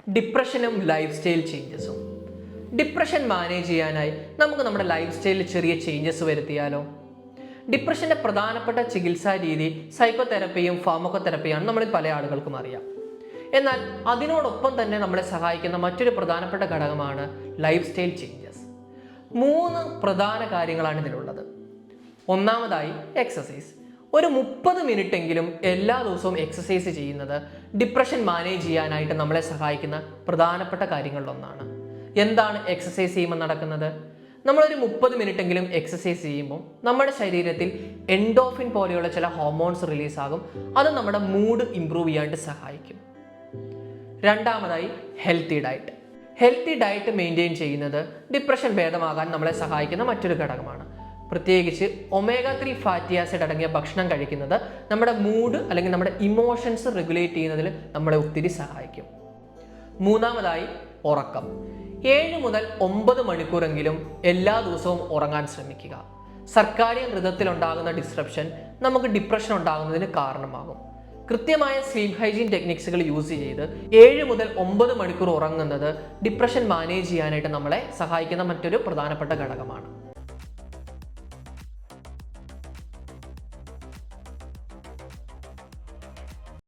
ഡിപ്രഷനും life style ചേഞ്ചസും. Depression manage ചെയ്യാനായി നമുക്ക് നമ്മുടെ ലൈഫ് സ്റ്റൈലിൽ ചെറിയ ചേഞ്ചസ് വരുത്തിയാലോ? ഡിപ്രഷൻ്റെ പ്രധാനപ്പെട്ട ചികിത്സാ രീതി സൈക്കോതെറപ്പിയും ഫാർമക്കോതെറപ്പിയാണ് നമ്മളിൽ പല ആളുകൾക്കും അറിയാം. എന്നാൽ അതിനോടൊപ്പം തന്നെ നമ്മളെ സഹായിക്കുന്ന മറ്റൊരു പ്രധാനപ്പെട്ട ഘടകമാണ് ലൈഫ് സ്റ്റൈൽ ചേഞ്ചസ്. 3 പ്രധാന കാര്യങ്ങളാണ് ഇതിലുള്ളത്. ഒന്നാമതായി എക്സസൈസ്. ഒരു 30 മിനിറ്റെങ്കിലും എല്ലാ ദിവസവും എക്സസൈസ് ചെയ്യുന്നത് ഡിപ്രഷൻ മാനേജ് ചെയ്യാനായിട്ട് നമ്മളെ സഹായിക്കുന്ന പ്രധാനപ്പെട്ട കാര്യങ്ങളിലൊന്നാണ്. എന്താണ് എക്സസൈസ് ചെയ്യുമ്പോൾ നടക്കുന്നത്? നമ്മളൊരു 30 മിനിറ്റെങ്കിലും എക്സസൈസ് ചെയ്യുമ്പോൾ നമ്മുടെ ശരീരത്തിൽ എൻഡോഫിൻ പോലെയുള്ള ചില ഹോർമോൺസ് റിലീസാകും. അത് നമ്മുടെ മൂഡ് ഇംപ്രൂവ് ചെയ്യാനായിട്ട് സഹായിക്കും. രണ്ടാമതായി healthy diet. Healthy diet maintain ചെയ്യുന്നത് ഡിപ്രഷൻ ഭേദമാകാൻ നമ്മളെ സഹായിക്കുന്ന മറ്റൊരു ഘടകമാണ്. പ്രത്യേകിച്ച് omega-3 ഫാറ്റി ആസിഡ് അടങ്ങിയ ഭക്ഷണം കഴിക്കുന്നത് നമ്മുടെ മൂഡ് അല്ലെങ്കിൽ നമ്മുടെ ഇമോഷൻസ് റെഗുലേറ്റ് ചെയ്യുന്നതിൽ നമ്മളെ ഒത്തിരി സഹായിക്കും. മൂന്നാമതായി ഉറക്കം. 7 മുതൽ 9 മണിക്കൂറെങ്കിലും എല്ലാ ദിവസവും ഉറങ്ങാൻ ശ്രമിക്കുക. സർക്കാരിയൻ ഋതത്തിലുണ്ടാകുന്ന ഡിസ്റപ്ഷൻ നമുക്ക് ഡിപ്രഷൻ ഉണ്ടാകുന്നതിന് കാരണമാകും. കൃത്യമായ സ്ലീപ്പ് ഹൈജീൻ ടെക്നിക്സുകൾ യൂസ് ചെയ്ത് 7 മുതൽ 9 മണിക്കൂർ ഉറങ്ങുന്നത് ഡിപ്രഷൻ മാനേജ് ചെയ്യാനായിട്ട് നമ്മളെ സഹായിക്കുന്ന മറ്റൊരു പ്രധാനപ്പെട്ട ഘടകമാണ്.